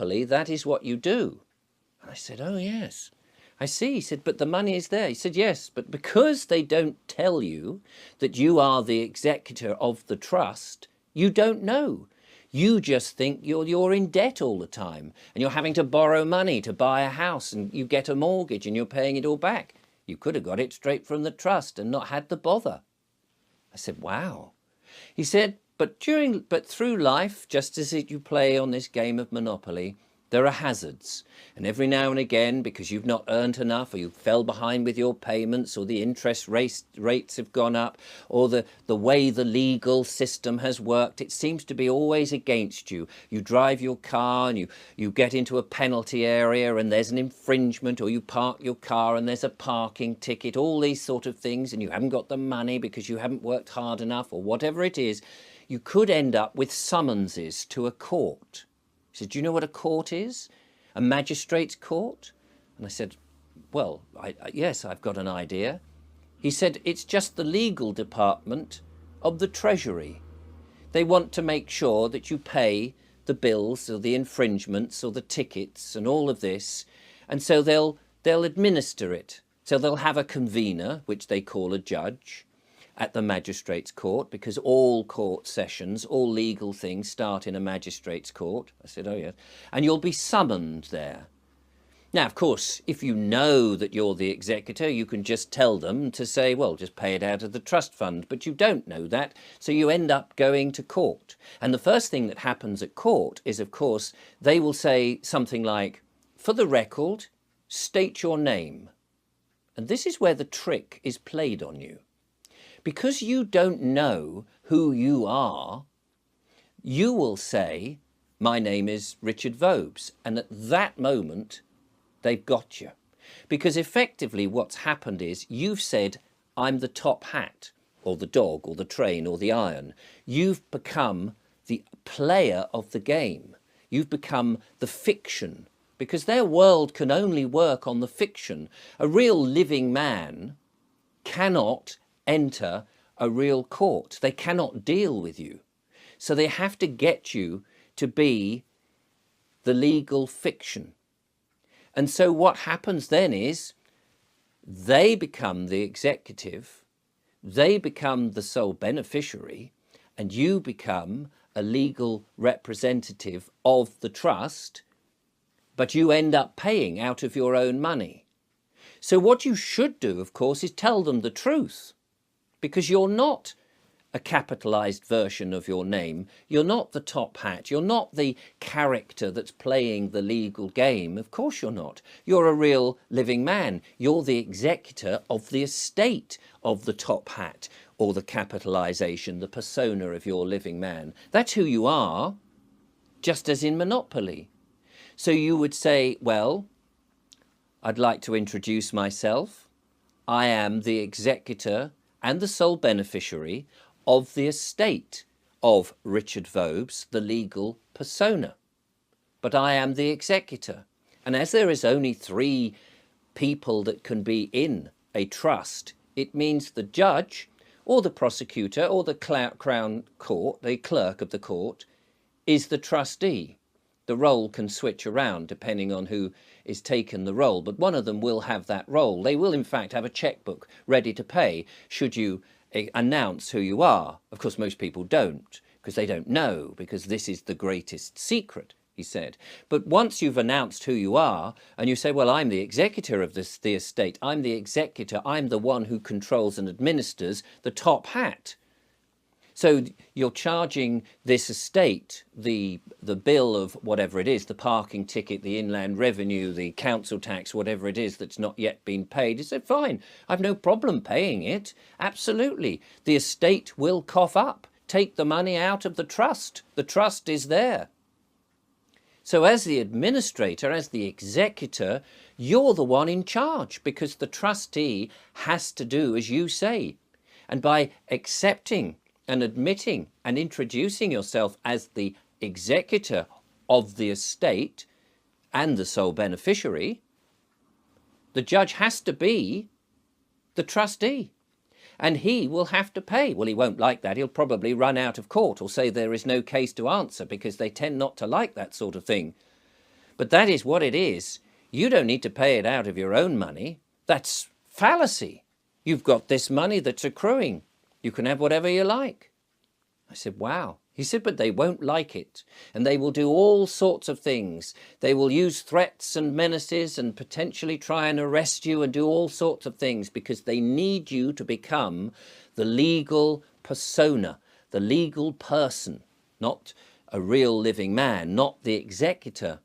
monopoly, that is what you do. And I said, oh, yes. I see. He said, but the money is there. He said, yes, but because they don't tell you that you are the executor of the trust, you don't know. You just think you're in debt all the time and you're having to borrow money to buy a house and you get a mortgage and you're paying it all back. You could have got it straight from the trust and not had the bother. I said, wow. He said, but through life, just as you play on this game of Monopoly, there are hazards. And every now and again, because you've not earned enough, or you fell behind with your payments, or the interest rates have gone up, or the way the legal system has worked, it seems to be always against you. You drive your car and you get into a penalty area and there's an infringement, or you park your car and there's a parking ticket, all these sort of things, and you haven't got the money because you haven't worked hard enough, or whatever it is. You could end up with summonses to a court. He said, do you know what a court is? A magistrate's court? And I said, well, yes, I've got an idea. He said, it's just the legal department of the Treasury. They want to make sure that you pay the bills or the infringements or the tickets and all of this. And so they'll administer it. So they'll have a convener, which they call a judge, at the magistrate's court, because all court sessions, all legal things start in a magistrate's court. I said, oh yes. And you'll be summoned there. Now, of course, if you know that you're the executor, you can just tell them to say, well, just pay it out of the trust fund. But you don't know that, so you end up going to court. And the first thing that happens at court is, of course, they will say something like, for the record, state your name. And this is where the trick is played on you. Because you don't know who you are, you will say, my name is Richard Vobes. And at that moment, they've got you. Because effectively what's happened is you've said, I'm the top hat, or the dog, or the train, or the iron. You've become the player of the game. You've become the fiction. Because their world can only work on the fiction. A real living man cannot enter a real court. They cannot deal with you. So they have to get you to be the legal fiction. And so what happens then is they become the executive, they become the sole beneficiary, and you become a legal representative of the trust, but you end up paying out of your own money. So what you should do, of course, is tell them the truth. Because you're not a capitalized version of your name. You're not the top hat. You're not the character that's playing the legal game. Of course you're not. You're a real living man. You're the executor of the estate of the top hat, or the capitalization, the persona of your living man. That's who you are, just as in Monopoly. So you would say, well, I'd like to introduce myself. I am the executor and the sole beneficiary of the estate of Richard Vobes, the legal persona. But I am the executor. And as there is only 3 people that can be in a trust, it means the judge or the prosecutor or the Crown Court, the clerk of the court, is the trustee. The role can switch around depending on who is taken the role, but one of them will have that role. They will in fact have a checkbook ready to pay should you announce who you are. Of course most people don't, because they don't know, because this is the greatest secret, he said. But once you've announced who you are and you say, well, I'm the executor of the estate, I'm the executor, I'm the one who controls and administers the top hat. So you're charging this estate the bill of whatever it is, the parking ticket, the inland revenue, the council tax, whatever it is that's not yet been paid. You said, fine, I've no problem paying it. Absolutely. The estate will cough up. Take the money out of the trust. The trust is there. So as the administrator, as the executor, you're the one in charge, because the trustee has to do as you say. And by accepting and admitting and introducing yourself as the executor of the estate and the sole beneficiary, the judge has to be the trustee, and he will have to pay. Well, he won't like that. He'll probably run out of court or say there is no case to answer, because they tend not to like that sort of thing. But that is what it is. You don't need to pay it out of your own money. That's fallacy. You've got this money that's accruing. You can have whatever you like. I said, wow. He said, but they won't like it. And they will do all sorts of things. They will use threats and menaces and potentially try and arrest you and do all sorts of things because they need you to become the legal persona, the legal person, not a real living man, not the executor.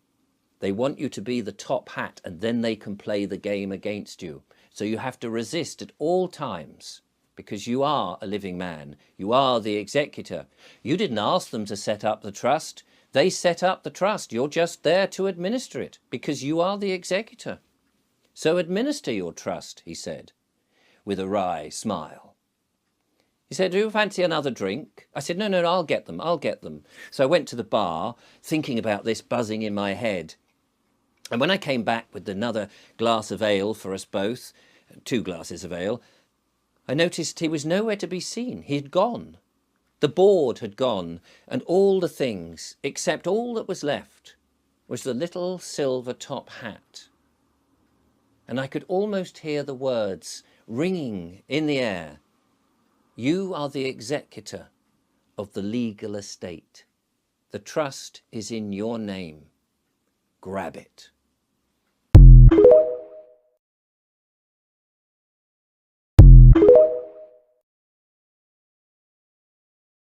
They want you to be the top hat, and then they can play the game against you. So you have to resist at all times, because you are a living man. You are the executor. You didn't ask them to set up the trust. They set up the trust. You're just there to administer it, because you are the executor. So administer your trust, he said, with a wry smile. He said, do you fancy another drink? I said, no, I'll get them. So I went to the bar, thinking about this buzzing in my head. And when I came back with another glass of ale for us both, 2 glasses of ale, I noticed he was nowhere to be seen. He had gone. The board had gone, and all the things, except all that was left, was the little silver top hat. And I could almost hear the words ringing in the air. You are the executor of the legal estate. The trust is in your name. Grab it.